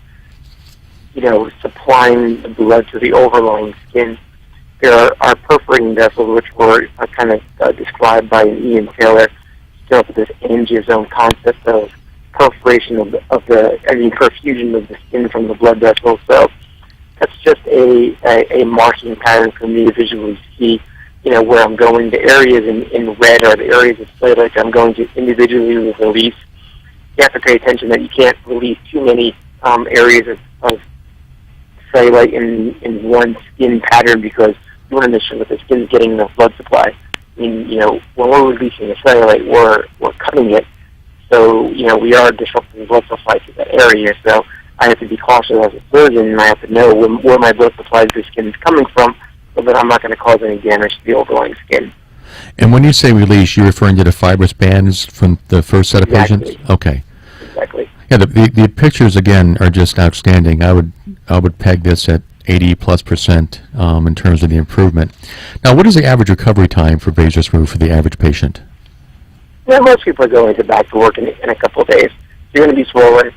supplying the blood to the overlying skin. There are perforating vessels, which were kind of described by Ian Taylor, up with this angiosome concept of perforation of the perfusion of the skin from the blood vessels. So that's just a marking pattern for me to visually see, where I'm going. The areas in red are the areas of cellulite I'm going to individually release. You have to pay attention that you can't release too many areas of cellulite in one skin pattern because you want to make sure that the skin is getting enough blood supply. I mean, when we're releasing the cellulite, we're cutting it, so, we are disrupting blood supply to that area, so I have to be cautious as a surgeon, and I have to know where my blood supply to the skin is coming from, so that I'm not going to cause any damage to the overlying skin. And when you say release, you're referring to the fibrous bands from the first set of patients? Okay. Exactly. Yeah, the pictures, again, are just outstanding. I would peg this at 80+% in terms of the improvement. Now, what is the average recovery time for vasor smooth for the average patient? Yeah, most people are going back to work in a couple of days. You're going to be swollen.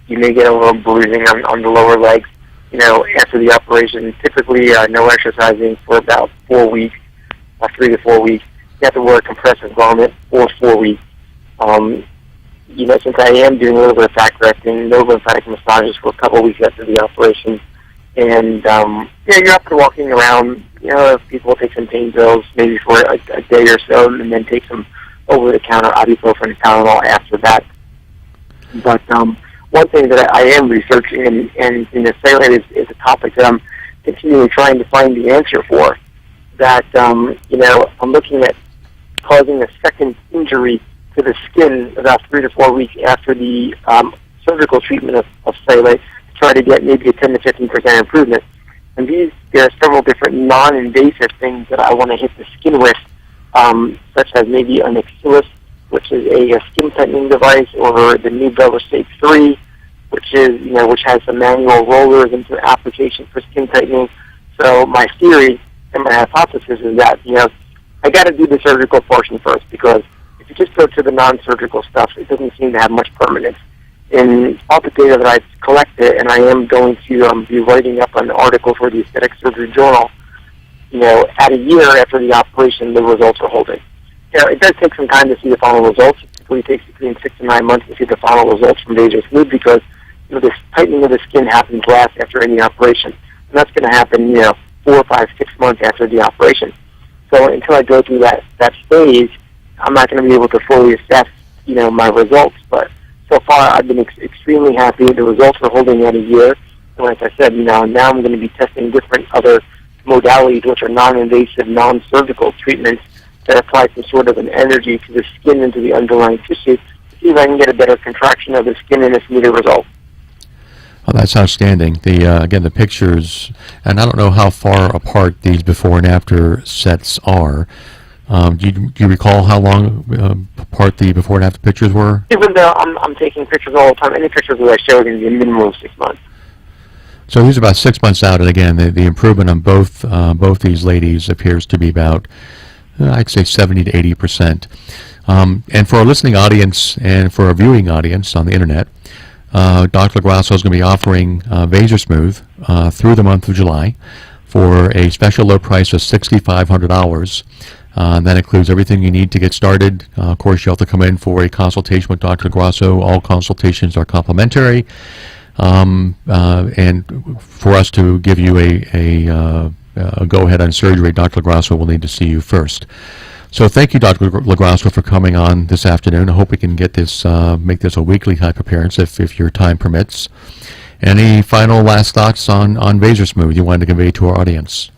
You may get a little bruising on the lower legs. After the operation, typically no exercising for about 4 weeks, 3 to 4 weeks. You have to wear a compressive garment for 4 weeks. Since I am doing a little bit of fat correcting, no lymphatic massages for a couple of weeks after the operation. And, you're up to walking around. People will take some pain pills maybe for a day or so and then take some over-the-counter ibuprofen and Tylenol after that. But one thing that I am researching, and cellulite is a topic that I'm continually trying to find the answer for, that, I'm looking at causing a second injury to the skin about 3 to 4 weeks after the surgical treatment of cellulite to try to get maybe a 10 to 15% improvement. And there are several different non-invasive things that I want to hit the skin with, such as maybe an Axillus, which is a skin tightening device, or the new Shape 3, which has some manual rollers into application for skin tightening. So my theory and my hypothesis is that, I got to do the surgical portion first, because if you just go to the non-surgical stuff, it doesn't seem to have much permanence. In all the data that I've collected, and I am going to be writing up an article for the Aesthetic Surgery Journal, at a year after the operation, the results are holding. It does take some time to see the final results. It typically takes between 6 to 9 months to see the final results from Vaso Smooth, because this tightening of the skin happens last after any operation. And that's going to happen, 4, 5, 6 months after the operation. So until I go through that stage, I'm not going to be able to fully assess, my results. But so far, I've been extremely happy. The results are holding at a year. And like I said, now I'm going to be testing different other modalities, which are non-invasive, non-surgical treatments that apply some sort of an energy to the skin and to the underlying tissue to see if I can get a better contraction of the skin and a smoother result. Well, that's outstanding. Again, the pictures, and I don't know how far apart these before and after sets are. Do you recall how long apart the before and after pictures were? Even though I'm taking pictures all the time, any pictures that I show are going to be a minimum of 6 months. So these are about 6 months out, and again, the improvement on both these ladies appears to be about, I'd say, 70 to 80%. And for our listening audience and for our viewing audience on the internet, Dr. LaGrasso is going to be offering Vaso Smooth through the month of July for a special low price of $6,500. That includes everything you need to get started. Of course, you have to come in for a consultation with Dr. LaGrasso. All consultations are complimentary. And for us to give you a go-ahead on surgery, Dr. LaGrasso will need to see you first. So thank you, Dr. LaGrasso, for coming on this afternoon. I hope we can get this, make this a weekly type appearance if your time permits. Any final last thoughts on Vaso Smooth you wanted to convey to our audience?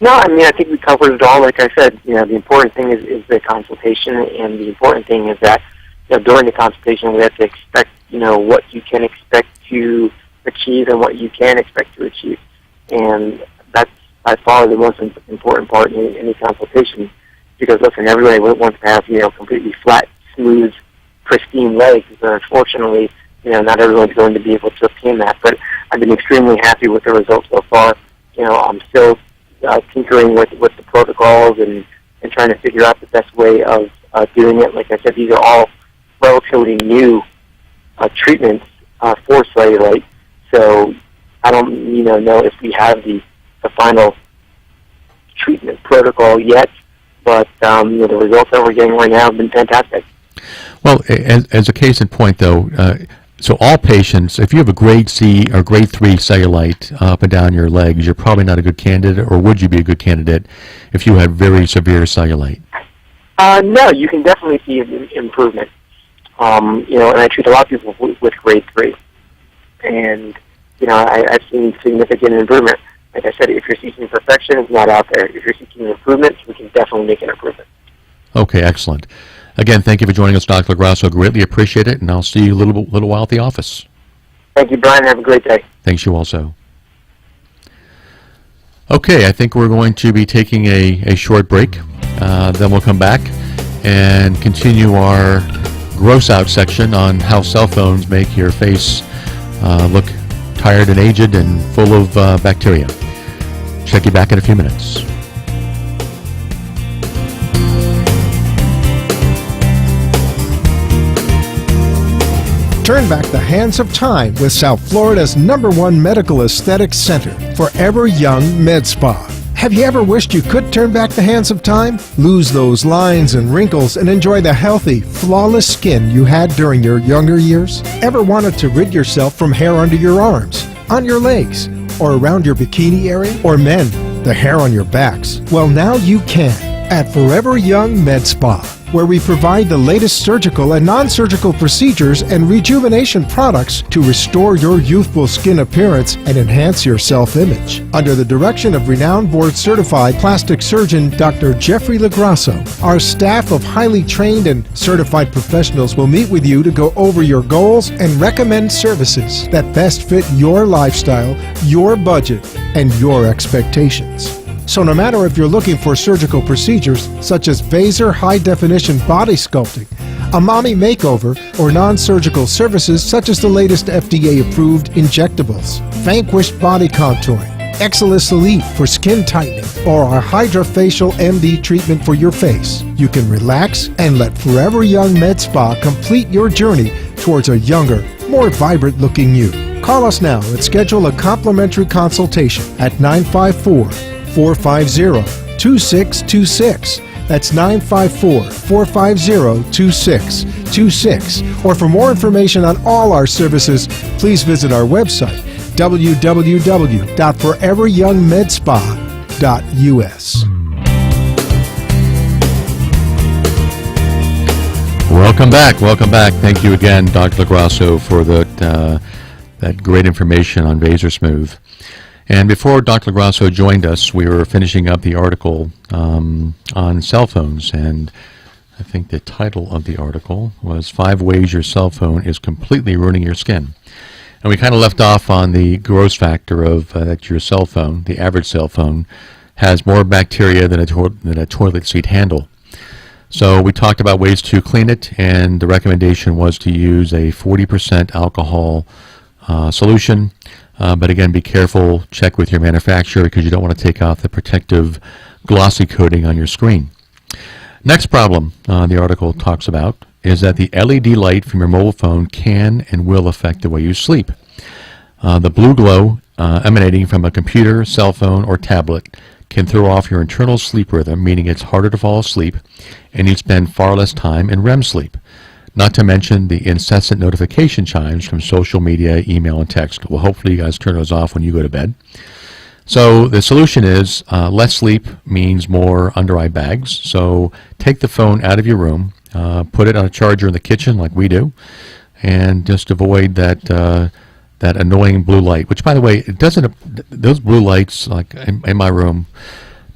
No, I think we covered it all. Like I said, the important thing is the consultation, and the important thing is that during the consultation we have to expect, what you can expect to achieve and what you can expect to achieve. And that's by far the most important part in any consultation, because listen, everybody wants to have completely flat, smooth, pristine legs, but unfortunately, not everyone's going to be able to obtain that. But I've been extremely happy with the results so far. I'm still tinkering with the protocols and trying to figure out the best way of doing it. Like I said, these are all relatively new treatments for cellulite, so I don't know if we have the final treatment protocol yet, but the results that we're getting right now have been fantastic. Well, as a case in point, though, so all patients, if you have a grade C or grade 3 cellulite up and down your legs, you're probably not a good candidate, or would you be a good candidate if you had very severe cellulite? No, you can definitely see improvement. And I treat a lot of people with grade 3, and I've seen significant improvement. Like I said, if you're seeking perfection, it's not out there. If you're seeking improvement, we can definitely make an improvement. Okay, excellent. Again, thank you for joining us, Dr. LaGrasso. Greatly appreciate it, and I'll see you a little while at the office. Thank you, Brian. Have a great day. Thanks, you also. Okay, I think we're going to be taking a short break. Then we'll come back and continue our gross out section on how cell phones make your face look tired and aged and full of bacteria. Check you back in a few minutes. Turn back the hands of time with South Florida's #1 medical aesthetics center, Forever Young Med Spa. Have you ever wished you could turn back the hands of time? Lose those lines and wrinkles and enjoy the healthy, flawless skin you had during your younger years? Ever wanted to rid yourself from hair under your arms, on your legs, or around your bikini area? Or men, the hair on your backs? Well, now you can at Forever Young Med Spa. where we provide the latest surgical and non-surgical procedures and rejuvenation products to restore your youthful skin appearance and enhance your self-image. Under the direction of renowned board-certified plastic surgeon Dr. Jeffrey LaGrasso, our staff of highly trained and certified professionals will meet with you to go over your goals and recommend services that best fit your lifestyle, your budget, and your expectations. So no matter if you're looking for surgical procedures such as Vaser high-definition body sculpting, a mommy makeover, or non-surgical services such as the latest FDA-approved injectables, Vanquish body contouring, Exilis Elite for skin tightening, or our Hydrafacial MD treatment for your face, you can relax and let Forever Young Med Spa complete your journey towards a younger, more vibrant-looking you. Call us now and schedule a complimentary consultation at 954-450-2626. That's 954-450-2626. Or for more information on all our services, please visit our website, www.foreveryoungmedspa.us. Welcome back. Thank you again, Dr. LaGrasso, for that great information on Vaser Smooth. And before Dr. LaGrasso joined us, we were finishing up the article on cell phones, and I think the title of the article was 5 Ways Your Cell Phone is Completely Ruining Your Skin. And we kind of left off on the gross factor of that your cell phone, the average cell phone, has more bacteria than a toilet seat handle. So we talked about ways to clean it, and the recommendation was to use a 40% alcohol solution. But again, be careful, check with your manufacturer, because you don't want to take off the protective glossy coating on your screen. Next problem the article talks about is that the LED light from your mobile phone can and will affect the way you sleep. The blue glow emanating from a computer, cell phone, or tablet can throw off your internal sleep rhythm, meaning it's harder to fall asleep, and you spend far less time in REM sleep. Not to mention the incessant notification chimes from social media, email, and text. Well, hopefully you guys turn those off when you go to bed. So the solution is less sleep means more under-eye bags. So take the phone out of your room, put it on a charger in the kitchen like we do, and just avoid that annoying blue light, which, by the way, it doesn't. Those blue lights, like in my room,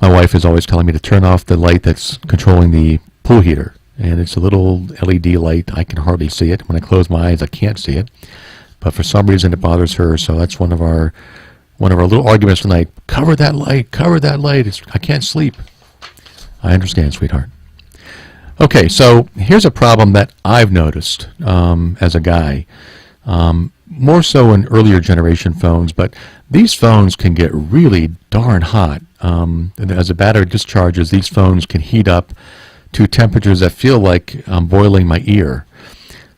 my wife is always telling me to turn off the light that's controlling the pool heater. And it's a little LED light. I can hardly see it. When I close my eyes, I can't see it. But for some reason, it bothers her. So that's one of our little arguments tonight. Cover that light. Cover that light. I can't sleep. I understand, sweetheart. Okay, so here's a problem that I've noticed as a guy. More so in earlier generation phones, but these phones can get really darn hot. As the battery discharges, these phones can heat up to temperatures that feel like boiling my ear.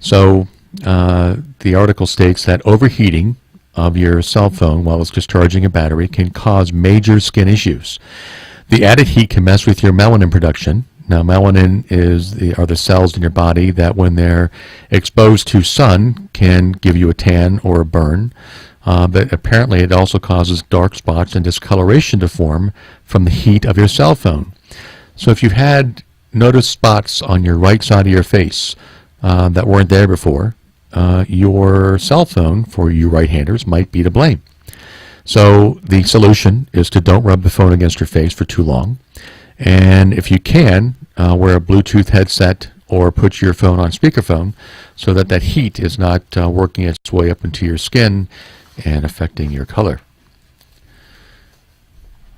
So the article states that overheating of your cell phone while it's discharging a battery can cause major skin issues. The added heat can mess with your melanin production. Now, melanin are the cells in your body that, when they're exposed to sun, can give you a tan or a burn. But apparently it also causes dark spots and discoloration to form from the heat of your cell phone. So if you've had noticed spots on your right side of your face that weren't there before, your cell phone, for you right-handers, might be to blame. So the solution is to don't rub the phone against your face for too long. And if you can, wear a Bluetooth headset or put your phone on speakerphone so that that heat is not working its way up into your skin and affecting your color.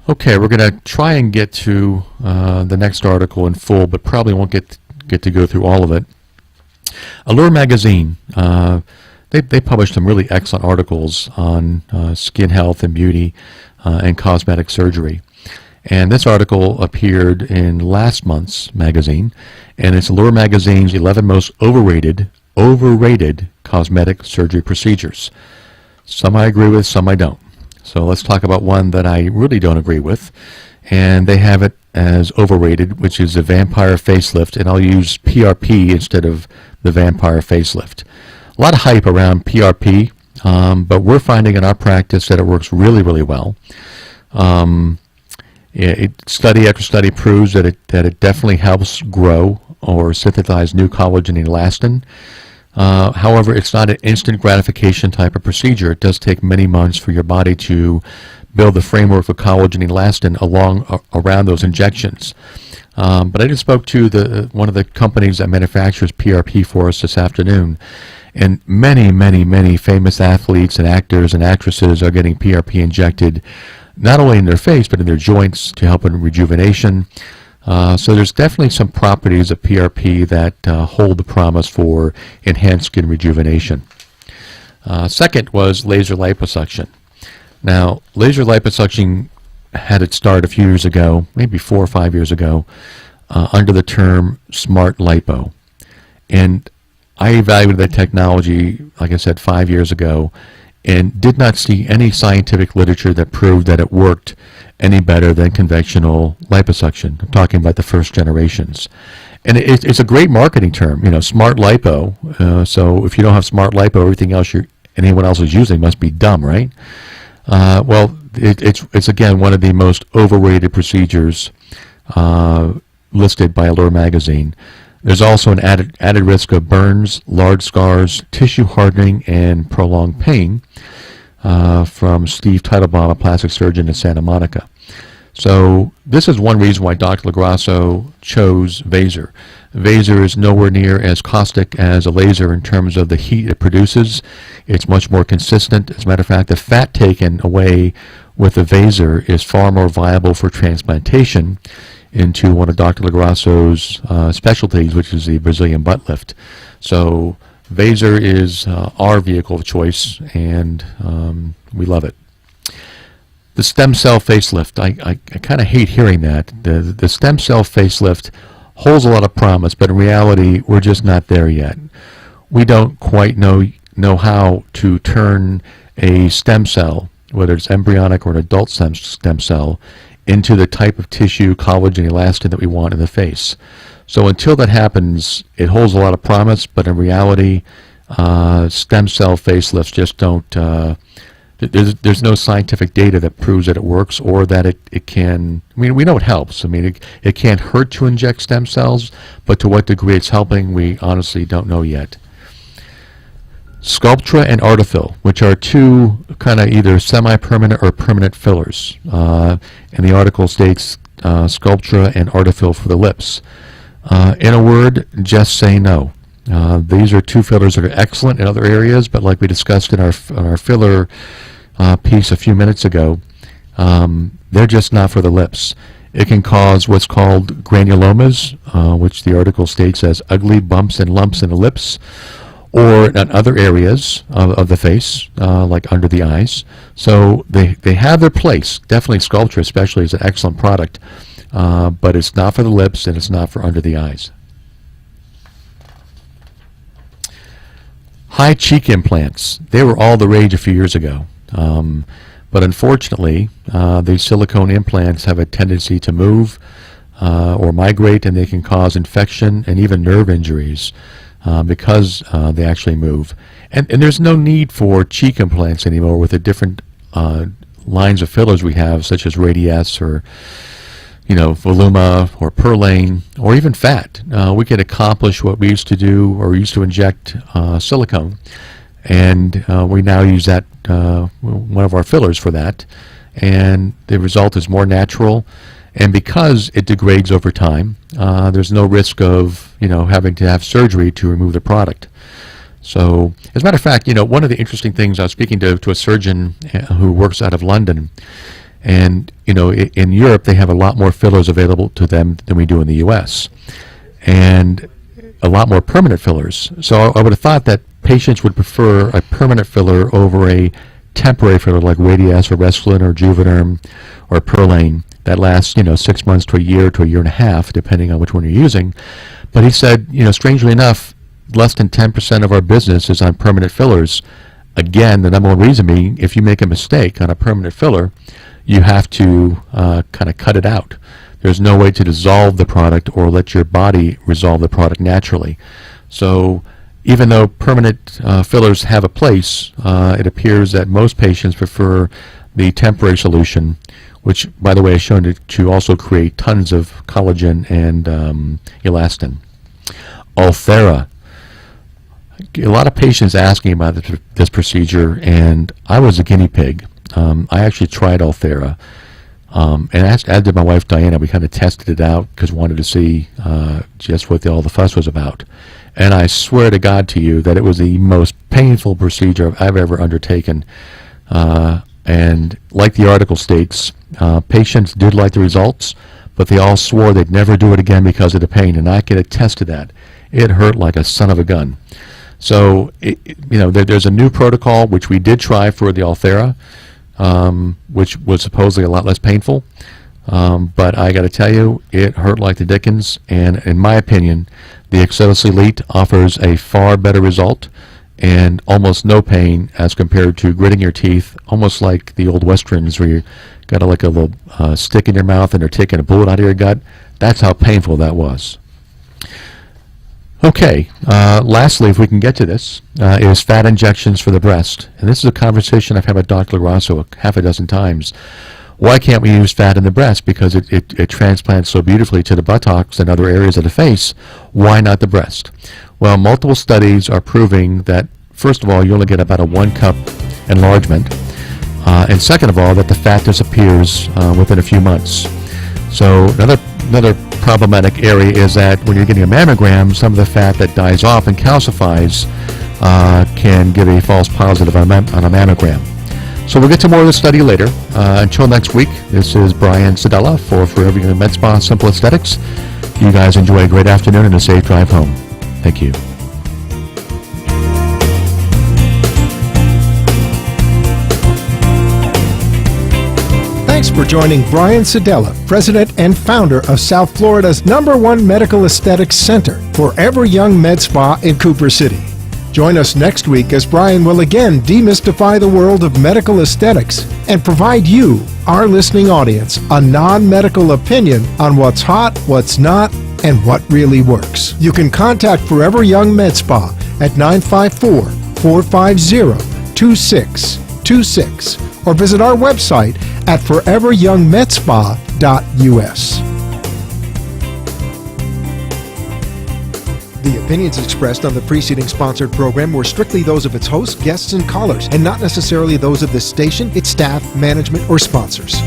Okay, we're going to try and get to the next article in full, but probably won't get to go through all of it. Allure magazine, they published some really excellent articles on skin health and beauty and cosmetic surgery. And this article appeared in last month's magazine, and it's Allure magazine's 11 most overrated cosmetic surgery procedures. Some I agree with, some I don't. So let's talk about one that I really don't agree with, and they have it as overrated, which is the vampire facelift, and I'll use PRP instead of the vampire facelift. A lot of hype around PRP, but we're finding in our practice that it works really, really well. Study after study proves that it definitely helps grow or synthesize new collagen and elastin. However, it's not an instant gratification type of procedure. It does take many months for your body to build the framework for collagen and elastin around those injections. But I just spoke to one of the companies that manufactures PRP for us this afternoon, and many famous athletes and actors and actresses are getting PRP injected not only in their face but in their joints to help in rejuvenation. So there's definitely some properties of PRP that hold the promise for enhanced skin rejuvenation. Second was laser liposuction. Now, laser liposuction had its start a few years ago, maybe 4 or 5 years ago, under the term smart lipo. And I evaluated that technology, like I said, 5 years ago, and did not see any scientific literature that proved that it worked any better than conventional liposuction. I'm talking about the first generations. And it's a great marketing term, smart lipo. So if you don't have smart lipo, everything else anyone else is using must be dumb, right? Well, it's again one of the most overrated procedures listed by Allure magazine. There's also an added risk of burns, large scars, tissue hardening, and prolonged pain from Steve Teitelbaum, a plastic surgeon in Santa Monica. So this is one reason why Dr. LaGrasso chose Vaser. Vaser is nowhere near as caustic as a laser in terms of the heat it produces. It's much more consistent. As a matter of fact, the fat taken away with the Vaser is far more viable for transplantation into one of Dr. LaGrasso's specialties, which is the Brazilian butt lift. So Vaser is our vehicle of choice, and we love it. The stem cell facelift, I kind of hate hearing that. The stem cell facelift holds a lot of promise, but in reality, we're just not there yet. We don't quite know how to turn a stem cell, whether it's embryonic or an adult stem cell, into the type of tissue, collagen, elastin that we want in the face. So until that happens, it holds a lot of promise, but in reality, stem cell facelifts just don't. There's no scientific data that proves that it works or that it can. I mean, we know it helps. I mean, it can't hurt to inject stem cells, but to what degree it's helping, we honestly don't know yet. Sculptra and Artefill, which are two kind of either semi-permanent or permanent fillers. And the article states Sculptra and Artefill for the lips. In a word, just say no. These are two fillers that are excellent in other areas, but like we discussed in our filler piece a few minutes ago, they're just not for the lips. It can cause what's called granulomas, which the article states as ugly bumps and lumps in the lips, or in other areas of the face, like under the eyes. So they have their place. Definitely Sculptra especially is an excellent product, but it's not for the lips and it's not for under the eyes. High cheek implants. They were all the rage a few years ago. But unfortunately, these silicone implants have a tendency to move or migrate, and they can cause infection and even nerve injuries because they actually move. And there's no need for cheek implants anymore with the different lines of fillers we have, such as Radiesse or Voluma or Perlane or even fat. We can accomplish what we used to do or used to inject silicone, and we now use that one of our fillers for that, and the result is more natural. And because it degrades over time, there's no risk of having to have surgery to remove the product. So, as a matter of fact, one of the interesting things, I was speaking to a surgeon who works out of London, and in Europe they have a lot more fillers available to them than we do in the U.S. and a lot more permanent fillers. So I would have thought that patients would prefer a permanent filler over a temporary filler like Radiesse or Restylane or Juvederm or Perlane that lasts 6 months to a year and a half, depending on which one you're using. But he said, strangely enough, less than 10% of our business is on permanent fillers. Again, the number one reason being, if you make a mistake on a permanent filler, you have to kind of cut it out. There's no way to dissolve the product or let your body resolve the product naturally. So even though permanent fillers have a place, it appears that most patients prefer the temporary solution, which, by the way, is shown to also create tons of collagen and elastin. Ulthera. A lot of patients asking about this procedure, and I was a guinea pig. I actually tried Ulthera, and as did my wife Diana. We kind of tested it out because we wanted to see just what all the fuss was about. And I swear to God to you that it was the most painful procedure I've ever undertaken. And like the article states, patients did like the results, but they all swore they'd never do it again because of the pain, and I can attest to that. It hurt like a son of a gun. So, there's a new protocol, which we did try for the Ulthera, which was supposedly a lot less painful. But I got to tell you, it hurt like the dickens, and in my opinion, the Exodus Elite offers a far better result and almost no pain as compared to gritting your teeth, almost like the old westerns where you got like a little stick in your mouth and they're taking a bullet out of your gut. That's how painful that was. Okay, lastly, if we can get to this, is fat injections for the breast. And this is a conversation I've had with Dr. Grasso half a dozen times. Why can't we use fat in the breast? Because it transplants so beautifully to the buttocks and other areas of the face. Why not the breast? Well, multiple studies are proving that, first of all, you only get about a 1 cup enlargement. And second of all, that the fat disappears within a few months. So another problematic area is that when you're getting a mammogram, some of the fat that dies off and calcifies can give a false positive on a mammogram. So we'll get to more of this study later. Until next week, this is Brian Sedella for Forever Young Med Spa Simple Aesthetics. You guys enjoy a great afternoon and a safe drive home. Thank you. Thanks for joining Brian Sedella, President and founder of South Florida's #1 medical aesthetics center, Forever Young Med Spa in Cooper City. Join us next week as Brian will again demystify the world of medical aesthetics and provide you, our listening audience, a non-medical opinion on what's hot, what's not, and what really works. You can contact Forever Young Med Spa at 954-450-2626 or visit our website at foreveryoungmedspa.us. The opinions expressed on the preceding sponsored program were strictly those of its hosts, guests, and callers, and not necessarily those of this station, its staff, management, or sponsors.